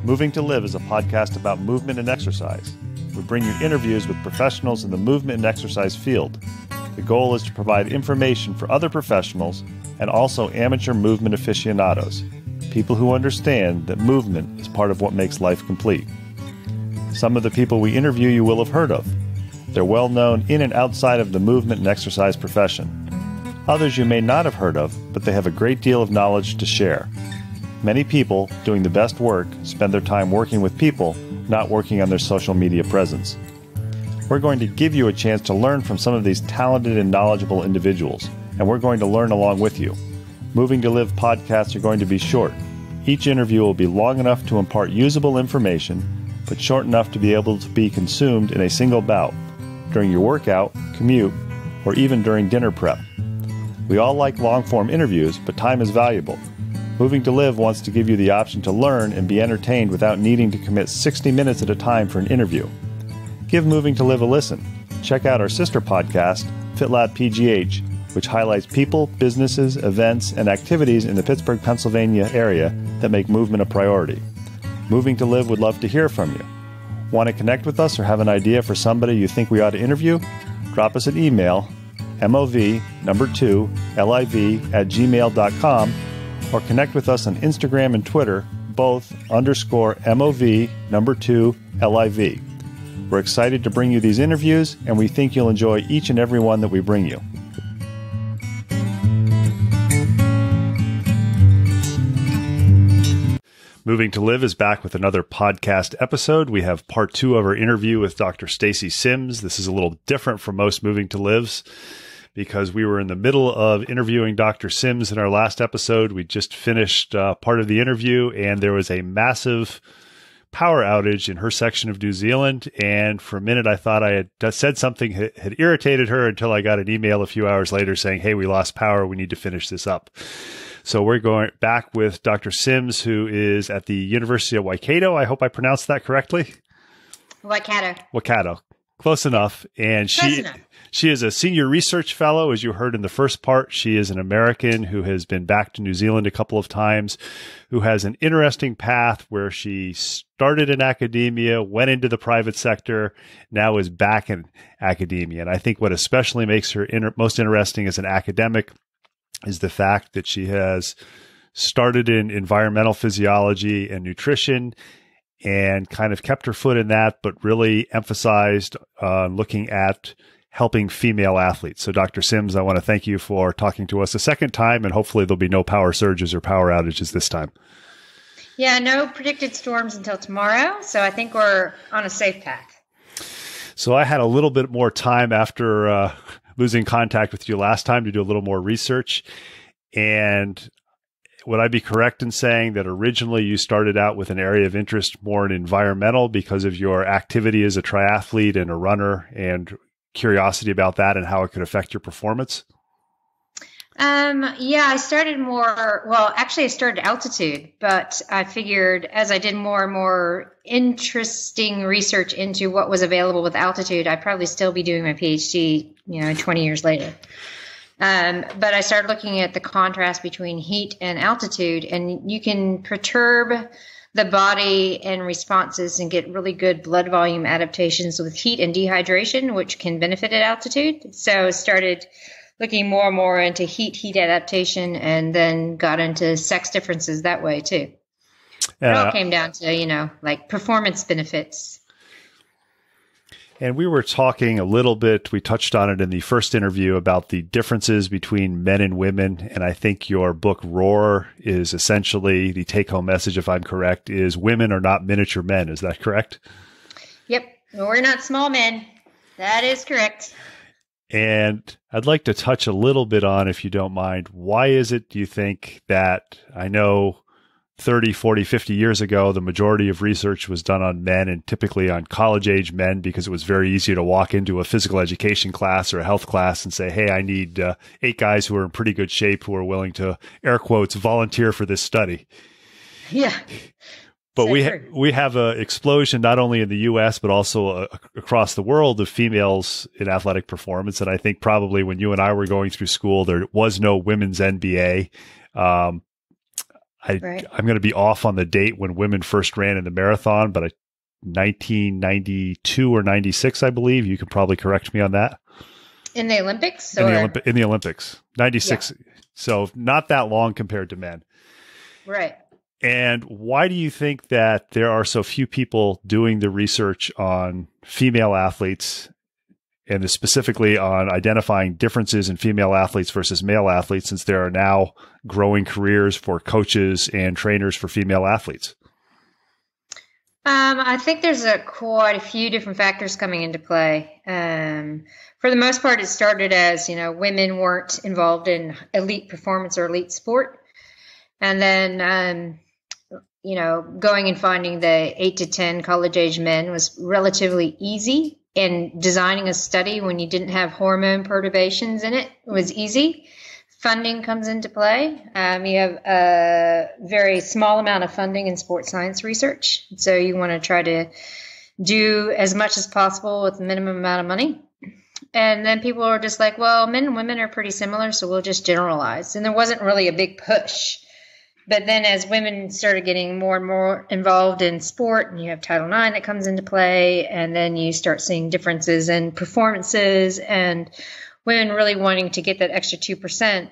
Moving to Live is a podcast about movement and exercise. We bring you interviews with professionals in the movement and exercise field. The goal is to provide information for other professionals and also amateur movement aficionados, people who understand that movement is part of what makes life complete. Some of the people we interview you will have heard of. They're well known in and outside of the movement and exercise profession. Others you may not have heard of, but they have a great deal of knowledge to share. Many people doing the best work spend their time working with people, not working on their social media presence. We're going to give you a chance to learn from some of these talented and knowledgeable individuals, and we're going to learn along with you. Moving to Live podcasts are going to be short. Each interview will be long enough to impart usable information, but short enough to be able to be consumed in a single bout, during your workout, commute, or even during dinner prep. We all like long-form interviews, but time is valuable. Moving to Live wants to give you the option to learn and be entertained without needing to commit 60 minutes at a time for an interview. Give Moving to Live a listen. Check out our sister podcast, FitLab PGH, which highlights people, businesses, events, and activities in the Pittsburgh, Pennsylvania area that make movement a priority. Moving to Live would love to hear from you. Want to connect with us or have an idea for somebody you think we ought to interview? Drop us an email, mov2liv@gmail.com, or connect with us on Instagram and Twitter, both _mov2liv. We're excited to bring you these interviews, and we think you'll enjoy each and every one that we bring you. Moving to Live is back with another podcast episode. We have part 2 of our interview with Dr. Stacy Sims. This is a little different from most Moving to Lives because we were in the middle of interviewing Dr. Sims in our last episode. We just finished part of the interview, and there was a massive power outage in her section of New Zealand. And for a minute, I thought I had said something had irritated her until I got an email a few hours later saying, hey, we lost power. We need to finish this up. So we're going back with Dr. Sims, who is at the University of Waikato. I hope I pronounced that correctly. Waikato. Close enough. And she is a senior research fellow, as you heard in the first part. She is an American who has been back to New Zealand a couple of times, who has an interesting path where she started in academia, went into the private sector, now is back in academia. And I think what especially makes her most interesting as an academic is the fact that she has started in environmental physiology and nutrition and kind of kept her foot in that, but really emphasized looking at helping female athletes. So Dr. Sims, I want to thank you for talking to us a second time, and hopefully there'll be no power surges or power outages this time. Yeah, no predicted storms until tomorrow. So I think we're on a safe path. So I had a little bit more time after losing contact with you last time to do a little more research. And would I be correct in saying that originally you started out with an area of interest more in environmental because of your activity as a triathlete and a runner and curiosity about that and how it could affect your performance? I started I started altitude, but I figured as I did more and more interesting research into what was available with altitude, I'd probably still be doing my PhD, 20 years later. But I started looking at the contrast between heat and altitude, and you can perturb the body and responses and get really good blood volume adaptations with heat and dehydration, which can benefit at altitude. So I started looking more and more into heat adaptation, and then got into sex differences that way too. It all came down to, performance benefits. And we were talking a little bit, we touched on it in the first interview about the differences between men and women. And I think your book, Aurore, is essentially the take-home message, if I'm correct, is women are not miniature men. Is that correct? Yep. We're not small men. That is correct. And I'd like to touch a little bit on, if you don't mind, why is it, do you think, that I know 30, 40, 50 years ago, the majority of research was done on men and typically on college-age men because it was very easy to walk into a physical education class or a health class and say, hey, I need 8 guys who are in pretty good shape who are willing to, air quotes, volunteer for this study. Yeah. But we have an explosion not only in the U.S., but also across the world of females in athletic performance. And I think probably when you and I were going through school, there was no women's NBA. Right. I'm going to be off on the date when women first ran in the marathon, but 1992 or 96, I believe. You can probably correct me on that. In the Olympics? In the Olympics, 96. Yeah. So not that long compared to men. Right. And why do you think that there are so few people doing the research on female athletes, and specifically on identifying differences in female athletes versus male athletes, since there are now growing careers for coaches and trainers for female athletes? I think there's quite a few different factors coming into play. For the most part, it started as, women weren't involved in elite performance or elite sport. And then, going and finding the 8 to 10 college-age men was relatively easy. And designing a study when you didn't have hormone perturbations in it was easy. Funding comes into play. You have a very small amount of funding in sports science research. So you want to try to do as much as possible with the minimum amount of money. And then people are just like, well, men and women are pretty similar, so we'll just generalize. And there wasn't really a big push. But then as women started getting more and more involved in sport, and you have Title IX that comes into play, and then you start seeing differences in performances and women really wanting to get that extra 2%,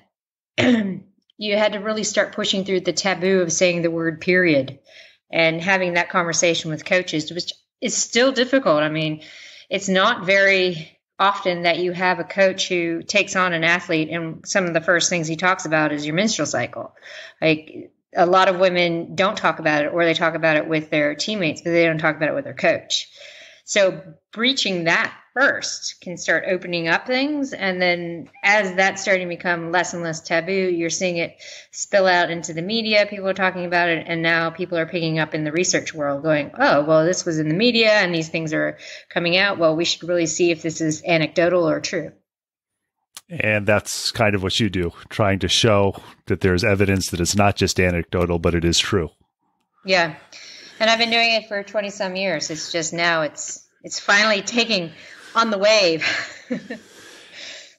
you had to really start pushing through the taboo of saying the word period and having that conversation with coaches, which is still difficult. I mean, it's not very often that you have a coach who takes on an athlete and some of the first things he talks about is your menstrual cycle. Like, a lot of women don't talk about it, or they talk about it with their teammates, but they don't talk about it with their coach. So breaching that first can start opening up things. And then as that's starting to become less and less taboo, you're seeing it spill out into the media. People are talking about it. And now people are picking up in the research world going, oh, well, this was in the media and these things are coming out. Well, we should really see if this is anecdotal or true. And that's kind of what you do, trying to show that there's evidence that it's not just anecdotal, but it is true. Yeah. And I've been doing it for 20 some years. It's just now it's finally taking on the wave.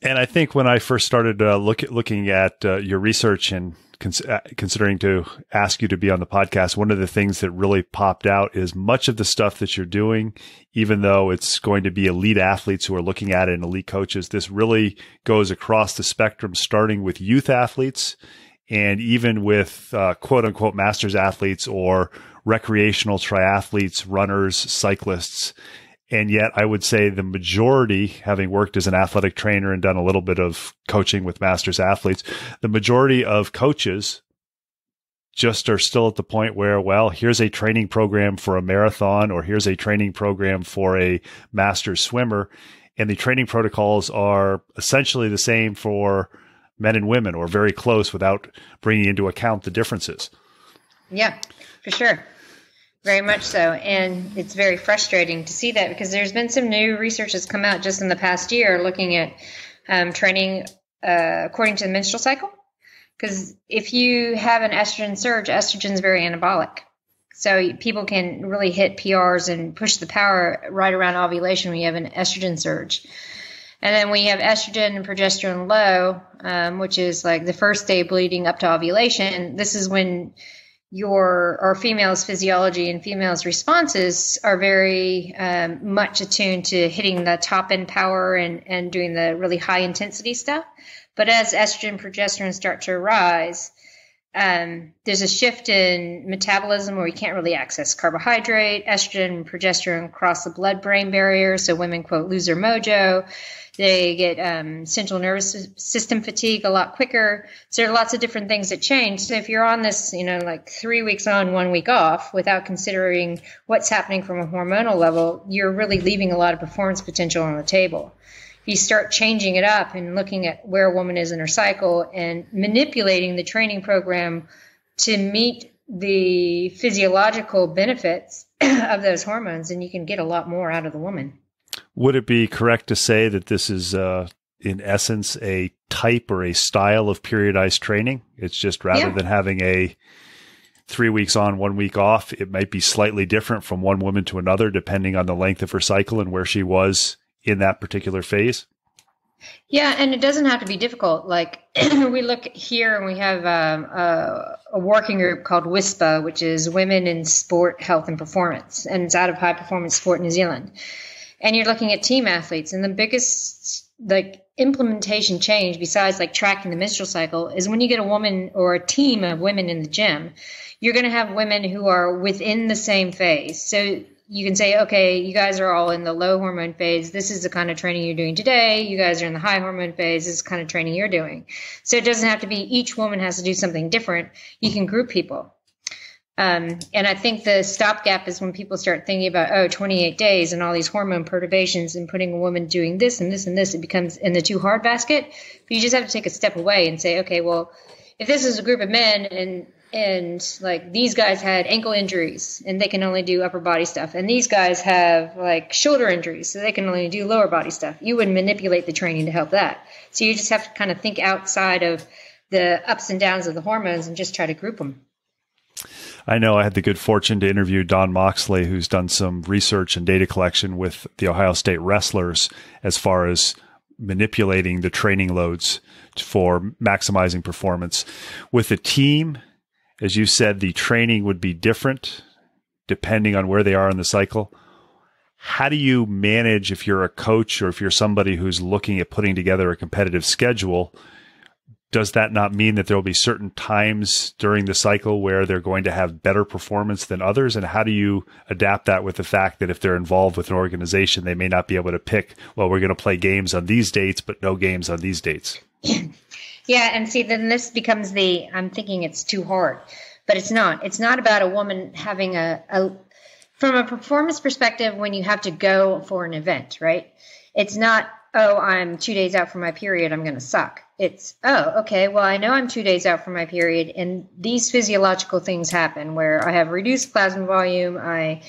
And I think when I first started looking at your research and considering to ask you to be on the podcast, one of the things that really popped out is much of the stuff that you're doing, even though it's going to be elite athletes who are looking at it and elite coaches, this really goes across the spectrum, starting with youth athletes and even with quote unquote masters athletes or recreational triathletes, runners, cyclists. And yet I would say the majority, having worked as an athletic trainer and done a little bit of coaching with masters athletes, the majority of coaches just are still at the point where, well, here's a training program for a marathon, or here's a training program for a masters swimmer. And the training protocols are essentially the same for men and women, or very close, without bringing into account the differences. Yeah, for sure. Very much so. And it's very frustrating to see that, because there's been some new research that's come out just in the past year looking at training according to the menstrual cycle. Because if you have an estrogen surge, estrogen is very anabolic. So people can really hit PRs and push the power right around ovulation when you have an estrogen surge. And then when you have estrogen and progesterone low, which is like the first day bleeding up to ovulation, this is when our female's physiology and female's responses are very much attuned to hitting the top end power and doing the really high intensity stuff. But as estrogen and progesterone start to rise, there's a shift in metabolism where you can't really access carbohydrate. Estrogen and progesterone cross the blood-brain barrier, so women, quote, lose their mojo. They get central nervous system fatigue a lot quicker. So there are lots of different things that change. So if you're on this, like 3 weeks on, 1 week off, without considering what's happening from a hormonal level, you're really leaving a lot of performance potential on the table. You start changing it up and looking at where a woman is in her cycle and manipulating the training program to meet the physiological benefits of those hormones, and you can get a lot more out of the woman. Would it be correct to say that this is, in essence, a type or a style of periodized training? It's just rather than having a 3 weeks on, 1 week off, it might be slightly different from one woman to another, depending on the length of her cycle and where she was in that particular phase? Yeah, and it doesn't have to be difficult. Like we look here and we have a working group called WISPA, which is Women in Sport, Health and Performance, and it's out of High Performance Sport New Zealand. And you're looking at team athletes, and the biggest implementation change besides tracking the menstrual cycle is when you get a woman or a team of women in the gym, you're going to have women who are within the same phase. So you can say, okay, you guys are all in the low hormone phase. This is the kind of training you're doing today. You guys are in the high hormone phase. This is the kind of training you're doing. So it doesn't have to be each woman has to do something different. You can group people. And I think the stopgap is when people start thinking about, 28 days and all these hormone perturbations and putting a woman doing this and this and this, it becomes in the too hard basket. But you just have to take a step away and say, okay, well, if this is a group of men and these guys had ankle injuries and they can only do upper body stuff, and these guys have shoulder injuries, so they can only do lower body stuff, you would manipulate the training to help that. So you just have to kind of think outside of the ups and downs of the hormones and just try to group them. I know I had the good fortune to interview Don Moxley, who's done some research and data collection with the Ohio State wrestlers as far as manipulating the training loads for maximizing performance. With a team, as you said, the training would be different depending on where they are in the cycle. How do you manage, if you're a coach or if you're somebody who's looking at putting together a competitive schedule? Does that not mean that there will be certain times during the cycle where they're going to have better performance than others? And how do you adapt that with the fact that if they're involved with an organization, they may not be able to pick, well, we're going to play games on these dates, but no games on these dates? Yeah. And see, then this becomes I'm thinking it's too hard, but it's not. It's not about a woman having from a performance perspective, when you have to go for an event, right? It's not, I'm 2 days out from my period, I'm going to suck. It's, okay, well, I know I'm 2 days out from my period, and these physiological things happen where I have reduced plasma volume, I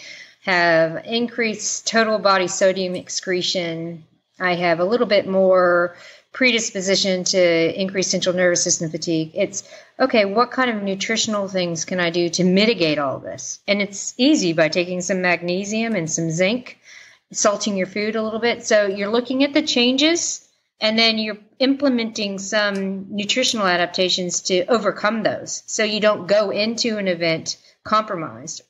have increased total body sodium excretion, I have a little bit more predisposition to increased central nervous system fatigue. It's, okay, what kind of nutritional things can I do to mitigate all this? And it's easy by taking some magnesium and some zinc, salting your food a little bit. So you're looking at the changes, and then you're implementing some nutritional adaptations to overcome those. So you don't go into an event compromised.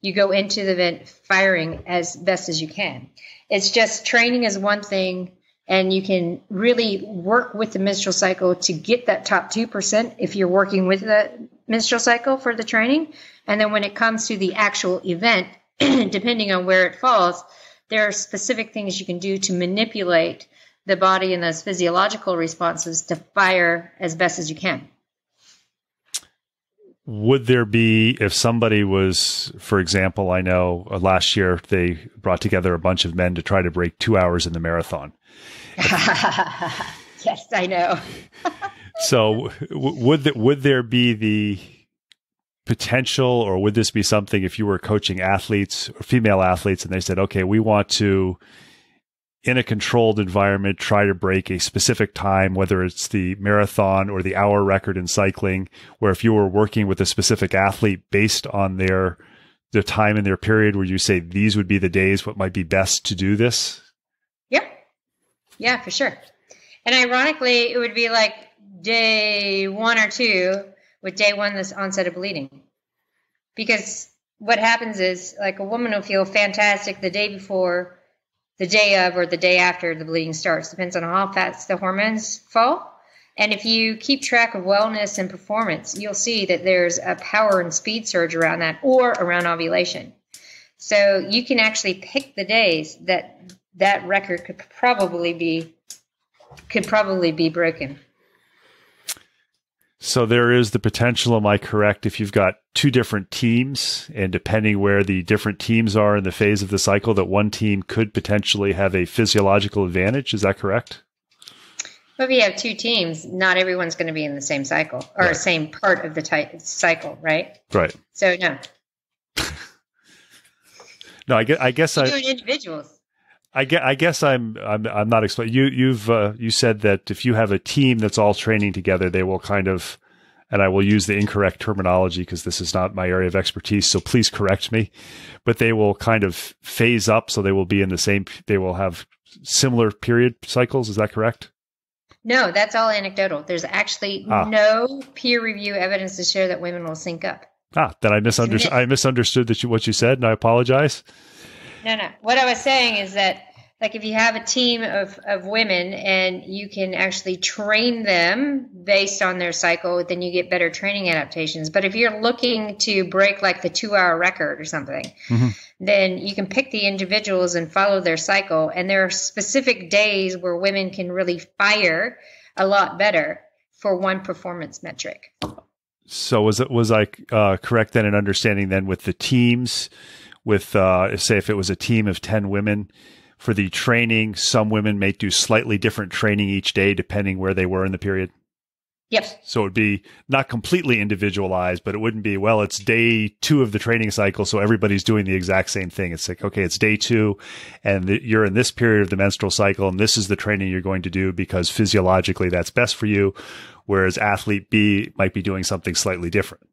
You go into the event firing as best as you can. It's just training is one thing, and you can really work with the menstrual cycle to get that top 2% if you're working with the menstrual cycle for the training. And then when it comes to the actual event, depending on where it falls, there are specific things you can do to manipulate the body and those physiological responses to fire as best as you can. Would there be, if somebody was, for example, I know last year they brought together a bunch of men to try to break 2 hours in the marathon. Yes, I know. So would there be the potential, or would this be something if you were coaching athletes or female athletes and they said, okay, we want to, in a controlled environment, try to break a specific time, whether it's the marathon or the hour record in cycling, where if you were working with a specific athlete based on their time in their period, where you say these would be the days what might be best to do this? Yep. Yeah, for sure. And ironically, it would be like day 1 or 2, with day 1, this onset of bleeding. Because what happens is, a woman will feel fantastic the day before, the day of, or the day after the bleeding starts. Depends on how fast the hormones fall. And if you keep track of wellness and performance, you'll see that there's a power and speed surge around that, or around ovulation. So you can actually pick the days that record could probably be broken. So there is the potential, am I correct, if you've got 2 different teams, and depending where the different teams are in the phase of the cycle, that one team could potentially have a physiological advantage? Is that correct? Well, if you have 2 teams, not everyone's going to be in the same cycle, or right. Same part of the cycle, right? Right. So no. No, I guess you're doing individuals. I guess I'm not explaining. You said that if you have a team that's all training together, they will kind of, and I will use the incorrect terminology because this is not my area of expertise, so please correct me, but they will kind of phase up, so they will be in the same, they will have similar period cycles. Is that correct? No, that's all anecdotal. There's actually no peer review evidence to show that women will sync up. Then I misunderstood what you said, and I apologize. No. What I was saying is that, like, if you have a team of women and you can actually train them based on their cycle, then you get better training adaptations. But if you're looking to break like the 2-hour record or something, then you can pick the individuals and follow their cycle. And there are specific days where women can really fire a lot better for one performance metric. So was I correct then in understanding then with the teams, with say if it was a team of 10 women, for the training, some women may do slightly different training each day depending where they were in the period? Yep. So it would be not completely individualized, but it wouldn't be, well, it's day 2 of the training cycle, so everybody's doing the exact same thing. It's like, okay, it's day 2, and you're in this period of the menstrual cycle, and this is the training you're going to do because physiologically that's best for you, whereas athlete B might be doing something slightly different.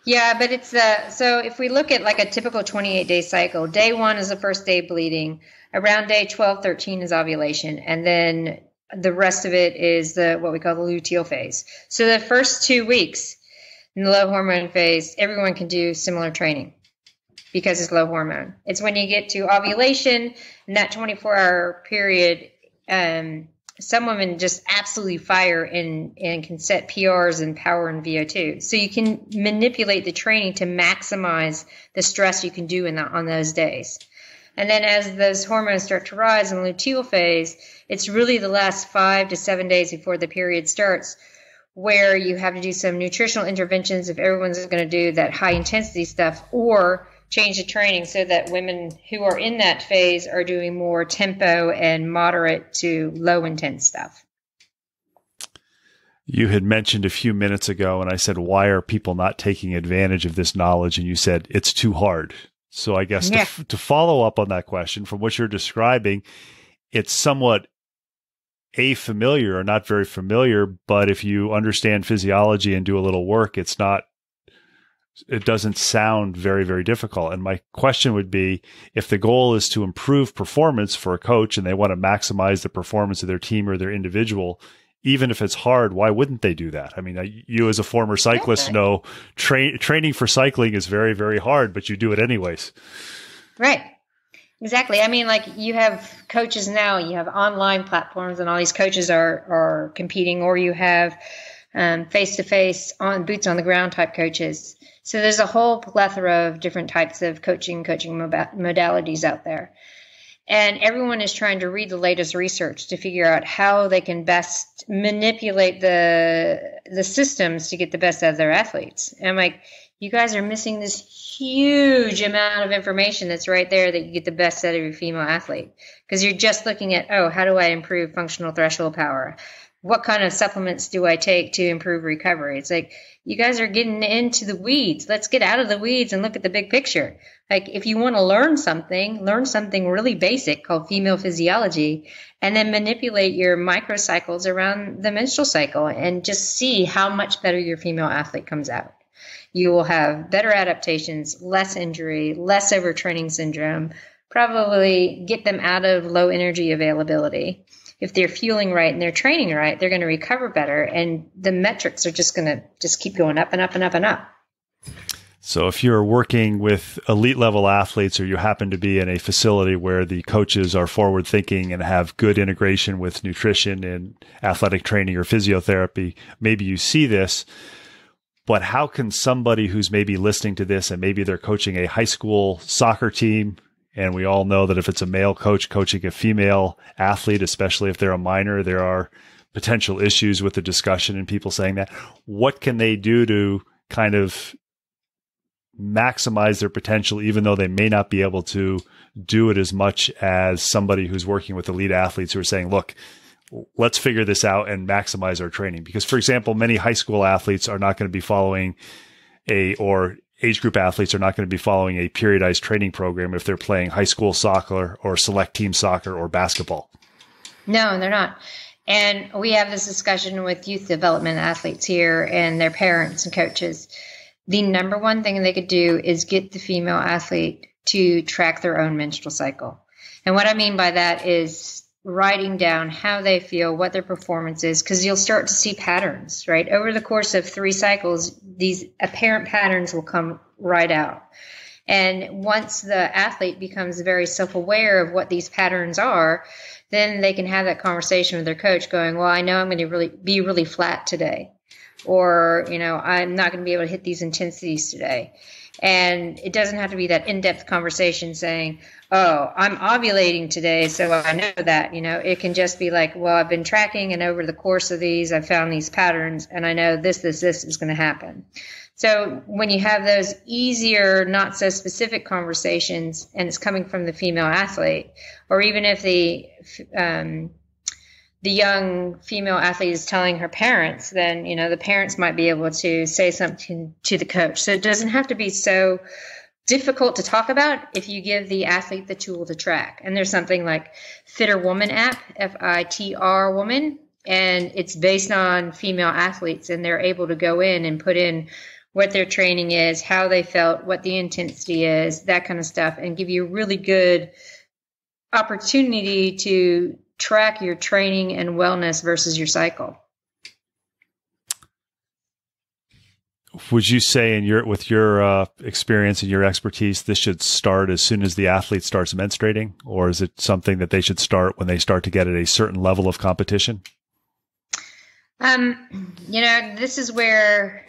Yeah, but it's so if we look at like a typical 28-day cycle, day 1 is the first day of bleeding. Around day 12, 13 is ovulation. And then the rest of it is what we call the luteal phase. So the first 2 weeks in the low hormone phase, everyone can do similar training because it's low hormone. It's when you get to ovulation in that 24-hour period, some women just absolutely fire and can set PRs and power and VO2. So you can manipulate the training to maximize the stress you can do on those days. And then as those hormones start to rise in the luteal phase, it's really the last 5 to 7 days before the period starts where you have to do some nutritional interventions if everyone's going to do that high intensity stuff, or change the training so that women who are in that phase are doing more tempo and moderate to low intense stuff. You had mentioned a few minutes ago, and I said, why are people not taking advantage of this knowledge? And you said, it's too hard. So I guess to follow up on that question, from what you're describing, it's somewhat familiar or not very familiar, but if you understand physiology and do a little work, it doesn't sound very, very difficult. And my question would be, if the goal is to improve performance for a coach and they want to maximize the performance of their team or their individual, even if it's hard, why wouldn't they do that? I mean, you as a former cyclist know training for cycling is very, very hard, but you do it anyways. Right. Exactly. I mean, like, you have coaches now, you have online platforms and all these coaches are competing, or you have face-to-face on boots on the ground type coaches. So there's a whole plethora of different types of coaching modalities out there. And everyone is trying to read the latest research to figure out how they can best manipulate the systems to get the best out of their athletes. And I'm like, you guys are missing this huge amount of information that's right there that you get the best out of your female athlete. Because you're just looking at, how do I improve functional threshold power? What kind of supplements do I take to improve recovery? It's like, you guys are getting into the weeds. Let's get out of the weeds and look at the big picture. Like, if you want to learn something really basic called female physiology, and then manipulate your microcycles around the menstrual cycle and just see how much better your female athlete comes out. You will have better adaptations, less injury, less overtraining syndrome, probably get them out of low energy availability. If they're fueling right and they're training right, they're going to recover better, and the metrics are just going to just keep going up and up and up and up. So if you're working with elite level athletes, or you happen to be in a facility where the coaches are forward thinking and have good integration with nutrition and athletic training or physiotherapy, maybe you see this. But how can somebody who's maybe listening to this and maybe they're coaching a high school soccer team, and we all know that if it's a male coach coaching a female athlete, especially if they're a minor, there are potential issues with the discussion and people saying that. What can they do to kind of maximize their potential, even though they may not be able to do it as much as somebody who's working with elite athletes who are saying, look, let's figure this out and maximize our training? Because, for example, many high school athletes are not going to be following or age group athletes are not going to be following a periodized training program if they're playing high school soccer or select team soccer or basketball. No, they're not. And we have this discussion with youth development athletes here and their parents and coaches. The number one thing they could do is get the female athlete to track their own menstrual cycle. And what I mean by that is writing down how they feel, what their performance is, because you'll start to see patterns, right? Over the course of 3 cycles, these apparent patterns will come right out. And once the athlete becomes very self-aware of what these patterns are, then they can have that conversation with their coach going, well, I know I'm going to be really flat today, or, I'm not going to be able to hit these intensities today. And it doesn't have to be that in-depth conversation saying, oh, I'm ovulating today, so I know that. It can just be like, well, I've been tracking, and over the course of these, I've found these patterns, and I know this is going to happen. So when you have those easier, not so specific conversations, and it's coming from the female athlete, or even if the young female athlete is telling her parents, then, the parents might be able to say something to the coach. So it doesn't have to be so difficult to talk about if you give the athlete the tool to track. And there's something like Fitter Woman app, FITR Woman, and it's based on female athletes, and they're able to go in and put in what their training is, how they felt, what the intensity is, that kind of stuff, and give you a really good opportunity to track your training and wellness versus your cycle. Would you say with your experience and your expertise, this should start as soon as the athlete starts menstruating, or is it something that they should start when they start to get at a certain level of competition? This is where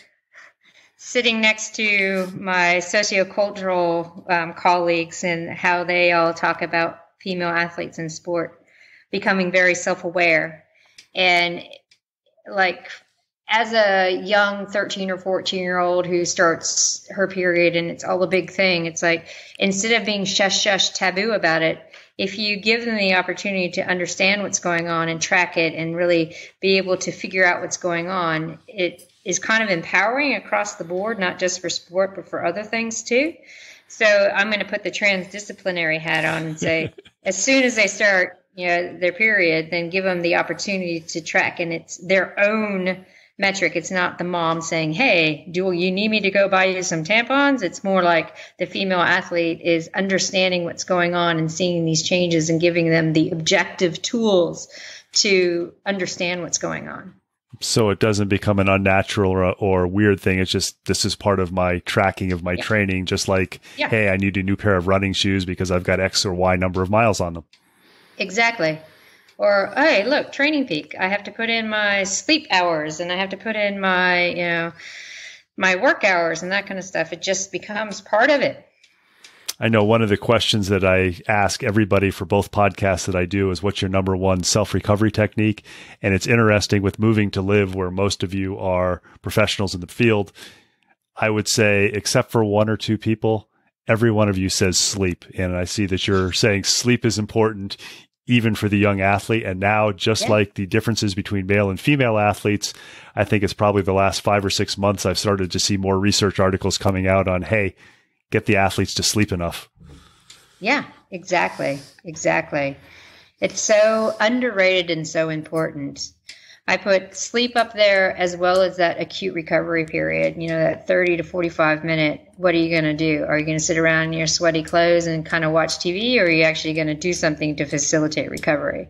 sitting next to my sociocultural colleagues and how they all talk about female athletes in sport becoming very self-aware. And like as a young 13 or 14-year-old who starts her period and it's all a big thing, it's like instead of being shush taboo about it, if you give them the opportunity to understand what's going on and track it and really be able to figure out what's going on, it is kind of empowering across the board, not just for sport, but for other things too. So I'm going to put the transdisciplinary hat on and say, as soon as they start, their period, then give them the opportunity to track, and it's their own metric. It's not the mom saying, hey, do you need me to go buy you some tampons? It's more like the female athlete is understanding what's going on and seeing these changes and giving them the objective tools to understand what's going on. So it doesn't become an unnatural or weird thing. It's just, this is part of my tracking of my training. Just like, hey, I need a new pair of running shoes because I've got X or Y number of miles on them. Exactly. Or, hey, look, training peak. I have to put in my sleep hours, and I have to put in my, my work hours and that kind of stuff. It just becomes part of it. I know one of the questions that I ask everybody for both podcasts that I do is, what's your number one self-recovery technique? And it's interesting with Moving to Live, where most of you are professionals in the field. I would say, except for 1 or 2 people, every one of you says sleep. And I see that you're saying sleep is important, even for the young athlete. And now, just like the differences between male and female athletes, I think it's probably the last 5 or 6 months I've started to see more research articles coming out on, hey, get the athletes to sleep enough. Yeah, exactly. It's so underrated and so important. I put sleep up there as well as that acute recovery period, that 30 to 45 minute. What are you going to do? Are you going to sit around in your sweaty clothes and kind of watch TV, or are you actually going to do something to facilitate recovery?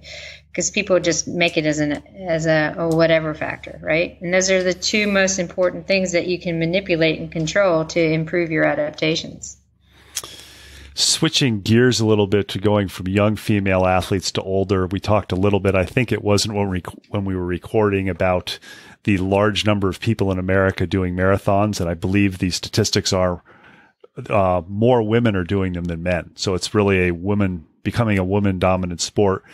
Because people just make it as a whatever factor, right? And those are the 2 most important things that you can manipulate and control to improve your adaptations. Switching gears a little bit to going from young female athletes to older, we talked a little bit, I think it wasn't when we were recording, about the large number of people in America doing marathons. And I believe the statistics are more women are doing them than men. So it's really becoming a woman-dominant sport.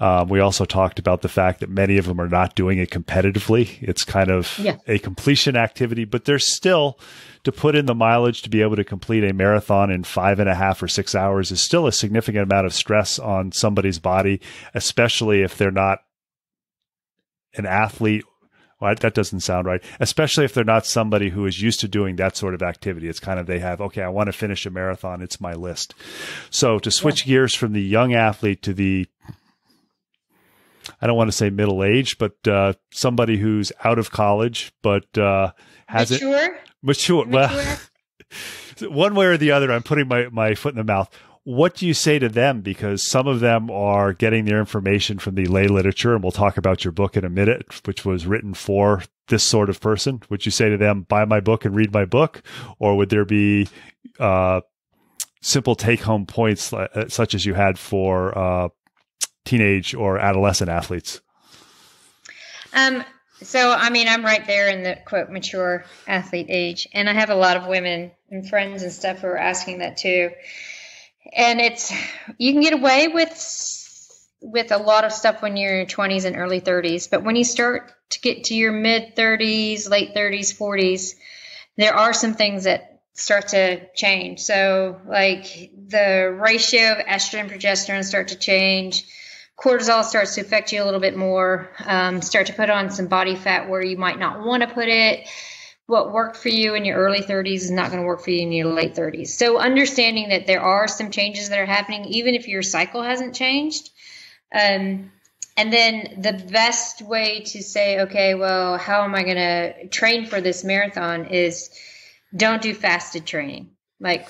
We also talked about the fact that many of them are not doing it competitively. It's kind of a completion activity, but there's still, to put in the mileage to be able to complete a marathon in 5.5 or 6 hours is still a significant amount of stress on somebody's body, especially if they're not an athlete. Well, that doesn't sound right. Especially if they're not somebody who is used to doing that sort of activity. It's kind of, they have, okay, I want to finish a marathon. It's my list. So to switch gears from the young athlete to the, I don't want to say middle age, but somebody who's out of college, but has mature. Well, one way or the other, I'm putting my foot in the mouth. what do you say to them? Because some of them are getting their information from the lay literature, and we'll talk about your book in a minute, which was written for this sort of person. Would you say to them, buy my book and read my book? Or would there be simple take-home points such as you had for teenage or adolescent athletes? So, I mean, I'm right there in the quote mature athlete age, and I have a lot of women and friends and stuff who are asking that too. And you can get away with a lot of stuff when you're in your 20s and early 30s, but when you start to get to your mid 30s, late 30s, 40s, there are some things that start to change. So, like the ratio of estrogen and progesterone start to change. Cortisol starts to affect you a little bit more, start to put on some body fat where you might not want to put it. What worked for you in your early 30s is not going to work for you in your late 30s. So understanding that there are some changes that are happening, even if your cycle hasn't changed. And then the best way to say, okay, well, how am I going to train for this marathon is don't do fasted training. Like,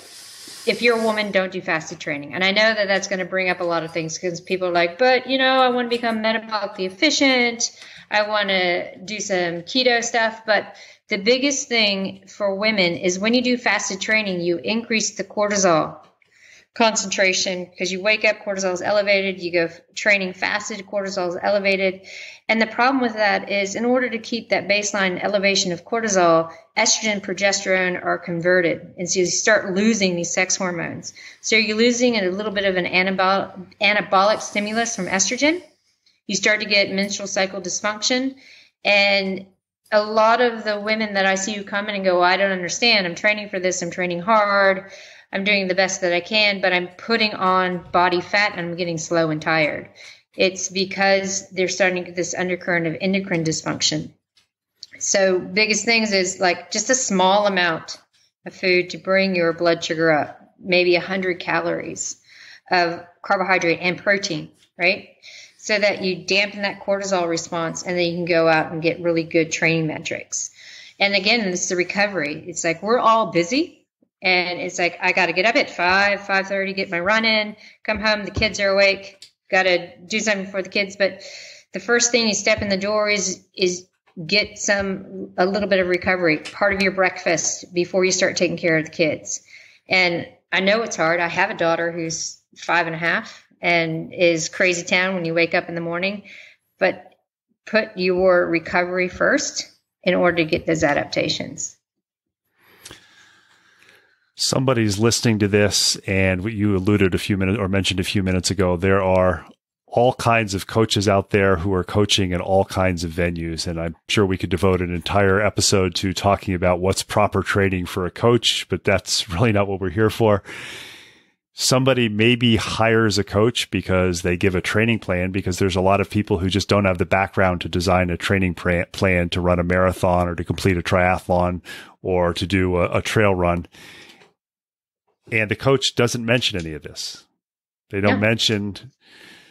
if you're a woman, don't do fasted training. And I know that that's going to bring up a lot of things because people are like, but, I want to become metabolically efficient. I want to do some keto stuff. But the biggest thing for women is when you do fasted training, you increase the cortisol concentration because you wake up, cortisol is elevated. You go training fasted, cortisol is elevated. And the problem with that is in order to keep that baseline elevation of cortisol, estrogen and progesterone are converted. And so you start losing these sex hormones. So you're losing a little bit of an anabolic stimulus from estrogen. You start to get menstrual cycle dysfunction. And a lot of the women that I see who come in and go, well, I don't understand. I'm training for this. I'm training hard. I'm doing the best that I can, but I'm putting on body fat and I'm getting slow and tired. It's because they're starting to get this undercurrent of endocrine dysfunction. So biggest things is like just a small amount of food to bring your blood sugar up, maybe 100 calories of carbohydrate and protein, right? So that you dampen that cortisol response and then you can go out and get really good training metrics. And again, this is the recovery. It's like we're all busy. And it's like, I got to get up at 5:30, get my run in, come home, the kids are awake, got to do something for the kids. But the first thing you step in the door is get a little bit of recovery, part of your breakfast before you start taking care of the kids. And I know it's hard. I have a daughter who's 5.5 and is crazy town when you wake up in the morning, but put your recovery first in order to get those adaptations. Somebody's listening to this, and what you alluded mentioned a few minutes ago, there are all kinds of coaches out there who are coaching in all kinds of venues. And I'm sure we could devote an entire episode to talking about what's proper training for a coach, but that's really not what we're here for. Somebody maybe hires a coach because they give a training plan, because there's a lot of people who just don't have the background to design a training plan to run a marathon or to complete a triathlon or to do a trail run. And the coach doesn't mention any of this. They don't mention.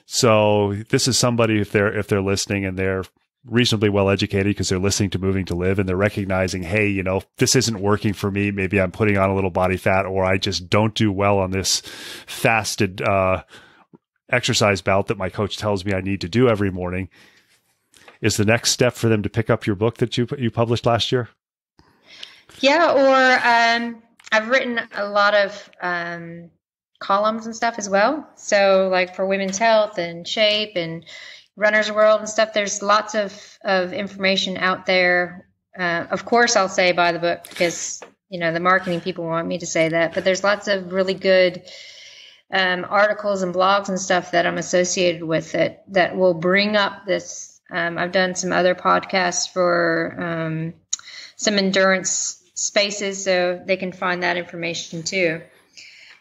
So this is somebody, if they're listening and they're reasonably well educated because they're listening to Moving to Live and they're recognizing, hey, this isn't working for me. Maybe I'm putting on a little body fat, or I just don't do well on this fasted exercise bout that my coach tells me I need to do every morning. Is the next step for them to pick up your book that you published last year? Yeah, or I've written a lot of columns and stuff as well. So like for women's health and shape and runner's world and stuff, there's lots of information out there. Of course, I'll say buy the book because, the marketing people want me to say that, but there's lots of really good articles and blogs and stuff that I'm associated with that will bring up this. I've done some other podcasts for some endurance spaces, so they can find that information too.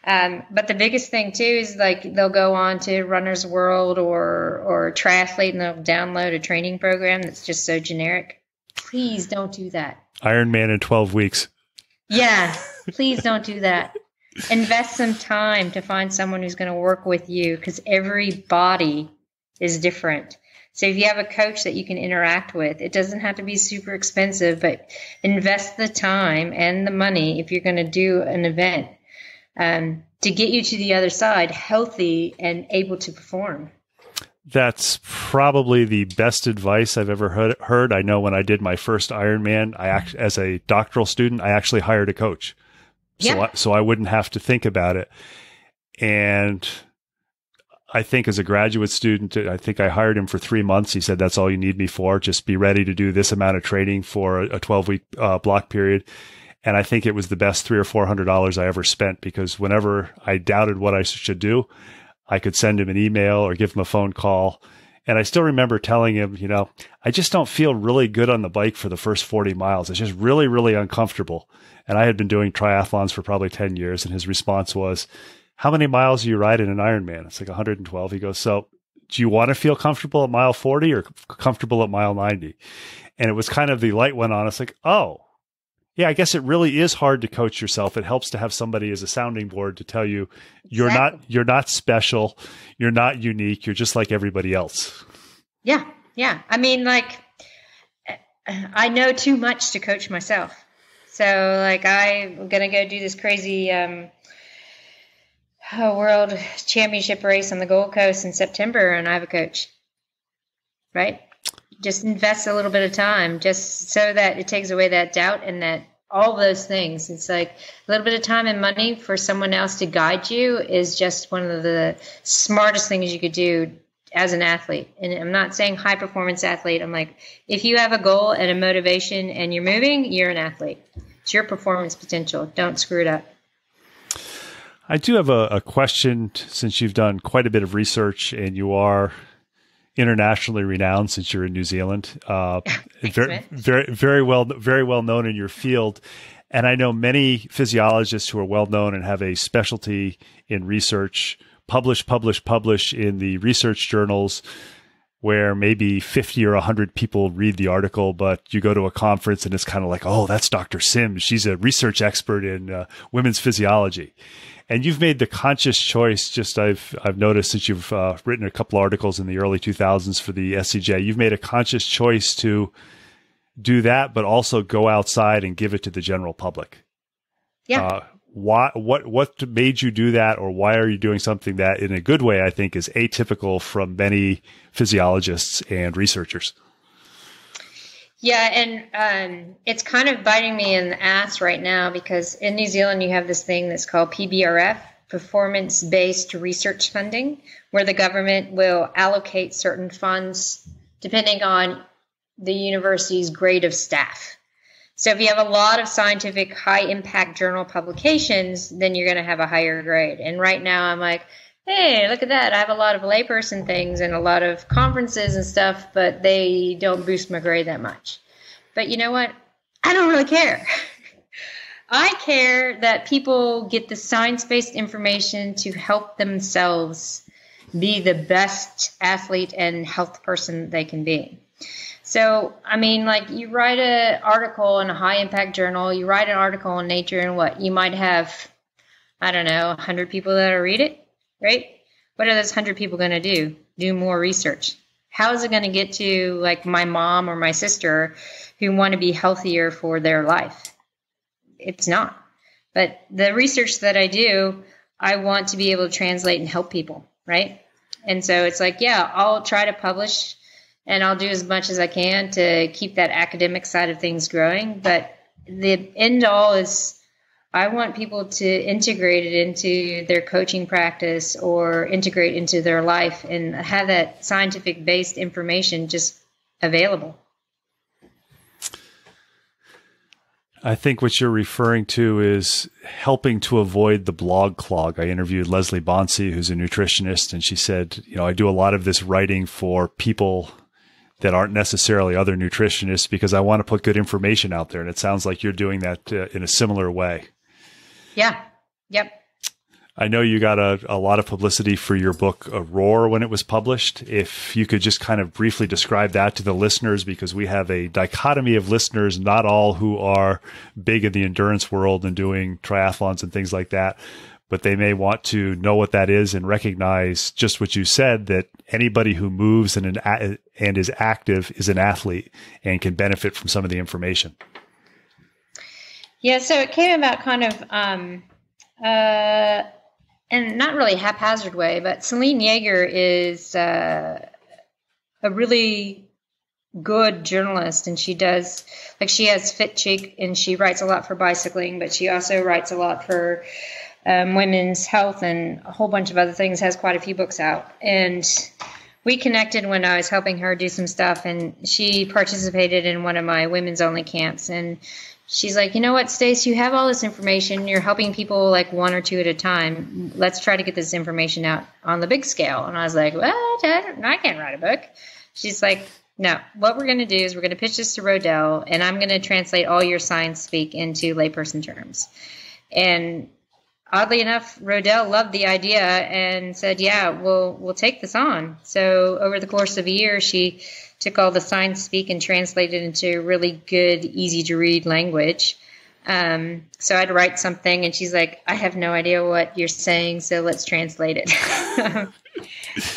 But the biggest thing too is like they'll go on to Runner's World or Triathlete and they'll download a training program that's just so generic. Please don't do that. Ironman in 12 weeks. Yeah, please don't do that. Invest some time to find someone who's going to work with you because every body is different. So if you have a coach that you can interact with, it doesn't have to be super expensive, but invest the time and the money if you're going to do an event. to get you to the other side healthy and able to perform. That's probably the best advice I've ever heard. I know when I did my first Ironman, as a doctoral student, I actually hired a coach. So I wouldn't have to think about it. And I think as a graduate student, I think I hired him for 3 months. He said, that's all you need me for. Just be ready to do this amount of training for a 12-week block period. And I think it was the best $300 or $400 I ever spent, because whenever I doubted what I should do, I could send him an email or give him a phone call. And I still remember telling him, I just don't feel really good on the bike for the first 40 miles. It's just really, really uncomfortable. And I had been doing triathlons for probably 10 years. And his response was, how many miles do you ride in an Ironman? It's like 112. He goes, so do you want to feel comfortable at mile 40 or comfortable at mile 90? And it was kind of, the light went on. It's like, oh, yeah, I guess it really is hard to coach yourself. It helps to have somebody as a sounding board to tell you you're not special, you're not unique, you're just like everybody else. Yeah. I mean, I know too much to coach myself. So I'm going to go do this crazy world championship race on the Gold Coast in September, and I have a coach, right? Just invest a little bit of time just so that it takes away that doubt and that all those things. It's like a little bit of time and money for someone else to guide you is just one of the smartest things you could do as an athlete. And I'm not saying high performance athlete. I'm like, if you have a goal and a motivation and you're moving, you're an athlete. It's your performance potential. Don't screw it up. I do have a question, since you've done quite a bit of research and you are internationally renowned since you're in New Zealand, very well known in your field. And I know many physiologists who are well known and have a specialty in research, publish in the research journals where maybe 50 or 100 people read the article, but you go to a conference and it's kind of like, oh, that's Dr. Sims. She's a research expert in women's physiology. And you've made the conscious choice, I've noticed since you've written a couple articles in the early 2000s for the SCJ, you've made a conscious choice to do that, but also go outside and give it to the general public. Yeah. What made you do that, or why are you doing something that in a good way, I think, is atypical from many physiologists and researchers? Yeah, and it's kind of biting me in the ass right now, because in New Zealand you have this thing that's called PBRF, performance-based research funding, where the government will allocate certain funds depending on the university's grade of staff. So if you have a lot of scientific high-impact journal publications, then you're going to have a higher grade. And right now I'm like, hey, look at that. I have a lot of layperson things and a lot of conferences and stuff, but they don't boost my grade that much. But you know what? I don't really care. I care that people get the science-based information to help themselves be the best athlete and health person they can be. So, I mean, you write an article in a high-impact journal, you write an article in Nature, and what? You might have, 100 people that'll read it. Right? What are those 100 people going to do? Do more research. How is it going to get to my mom or my sister who want to be healthier for their life? It's not. But the research that I do, I want to be able to translate and help people, right? And so it's I'll try to publish and I'll do as much as I can to keep that academic side of things growing. But the end all is, I want people to integrate it into their coaching practice or integrate into their life and have that scientific-based information just available. I think what you're referring to is helping to avoid the blog clog. I interviewed Leslie Bonsi, who's a nutritionist, and she said, I do a lot of this writing for people that aren't necessarily other nutritionists because I want to put good information out there. And it sounds like you're doing that in a similar way. Yeah. Yep. I know you got a lot of publicity for your book, Aurore, when it was published. If you could just kind of briefly describe that to the listeners, because we have a dichotomy of listeners, not all who are big in the endurance world and doing triathlons and things like that, but they may want to know what that is and recognize just what you said, that anybody who moves and is active is an athlete and can benefit from some of the information. Yeah, so it came about kind of and not really haphazard way, but Celine Yeager is a really good journalist, and she has Fit Chic, and she writes a lot for bicycling, but she also writes a lot for women's health and a whole bunch of other things, has quite a few books out. And we connected when I was helping her do some stuff, and she participated in one of my women's only camps. And she's like, you know what, Stace, you have all this information. You're helping people like one or two at a time. Let's try to get this information out on the big scale. And I was like, well, I can't write a book. She's like, no, what we're going to do is we're going to pitch this to Rodell, and I'm going to translate all your science speak into layperson terms. And oddly enough, Rodell loved the idea and said, yeah, we'll take this on. So over the course of a year, she took all the science speak and translated it into really good, easy to read language. So I had to write something, and she's like, I have no idea what you're saying, so let's translate it.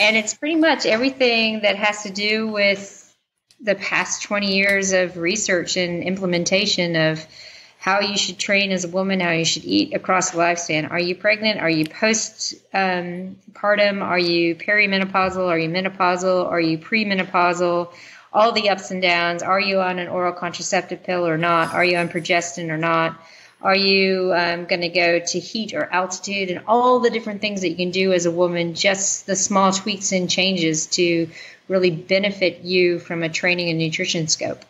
And it's pretty much everything that has to do with the past 20 years of research and implementation of how you should train as a woman, how you should eat across the lifespan. Are you pregnant? Are you postpartum? Are you perimenopausal? Are you menopausal? Are you premenopausal? All the ups and downs. Are you on an oral contraceptive pill or not? Are you on progestin or not? Are you going to go to heat or altitude? And all the different things that you can do as a woman, just the small tweaks and changes to really benefit you from a training and nutrition scope.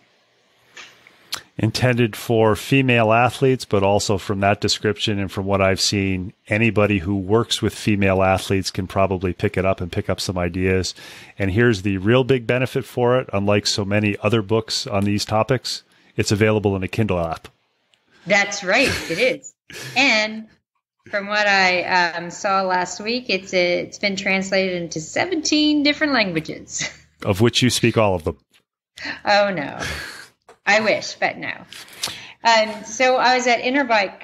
Intended for female athletes, but also from that description and from what I've seen, anybody who works with female athletes can probably pick it up and pick up some ideas. And here's the real big benefit for it. Unlike so many other books on these topics, it's available in a Kindle app. That's right. It is. And from what I saw last week, it's been translated into 17 different languages. Of which you speak all of them. Oh, no. I wish, but no. So I was at Interbike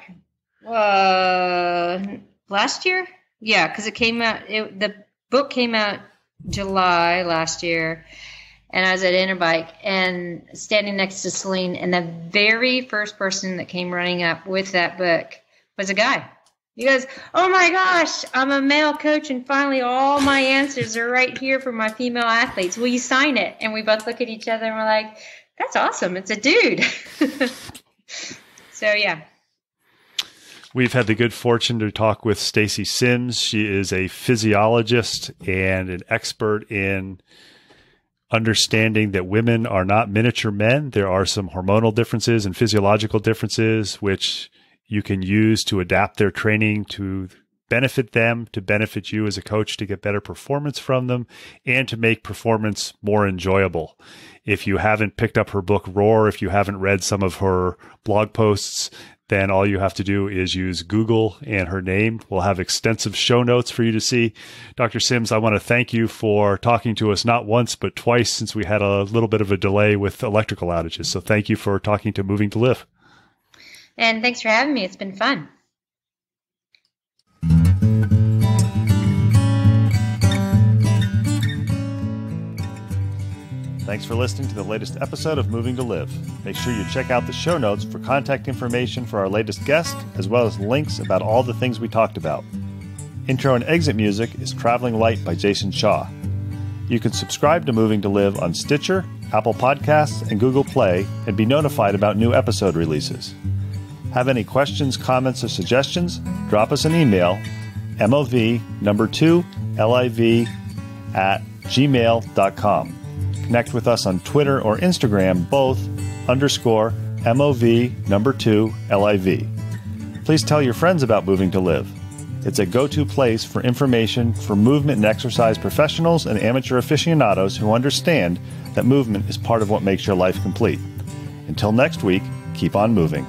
last year? Yeah, because it came out. The book came out July last year, and I was at Interbike and standing next to Celine, and the very first person that came running up with that book was a guy. He goes, oh my gosh, I'm a male coach, and finally all my answers are right here for my female athletes. Will you sign it? And we both look at each other and we're like, that's awesome. It's a dude. So, yeah. We've had the good fortune to talk with Stacy Sims. She is a physiologist and an expert in understanding that women are not miniature men. There are some hormonal differences and physiological differences, which you can use to adapt their training to benefit them, to benefit you as a coach, to get better performance from them, and to make performance more enjoyable. If you haven't picked up her book, Roar, if you haven't read some of her blog posts, then all you have to do is use Google and her name. We'll have extensive show notes for you to see. Dr. Sims, I want to thank you for talking to us not once, but twice, since we had a little bit of a delay with electrical outages. So thank you for talking to Moving to Live. And thanks for having me. It's been fun. Thanks for listening to the latest episode of Moving to Live. Make sure you check out the show notes for contact information for our latest guest, as well as links about all the things we talked about. Intro and exit music is Traveling Light by Jason Shaw. You can subscribe to Moving to Live on Stitcher, Apple Podcasts, and Google Play, and be notified about new episode releases. Have any questions, comments, or suggestions? Drop us an email, mov2liv@gmail.com. Connect with us on Twitter or Instagram, both _MOV2LIV. Please tell your friends about Moving to Live. It's a go-to place for information for movement and exercise professionals and amateur aficionados who understand that movement is part of what makes your life complete. Until next week, keep on moving.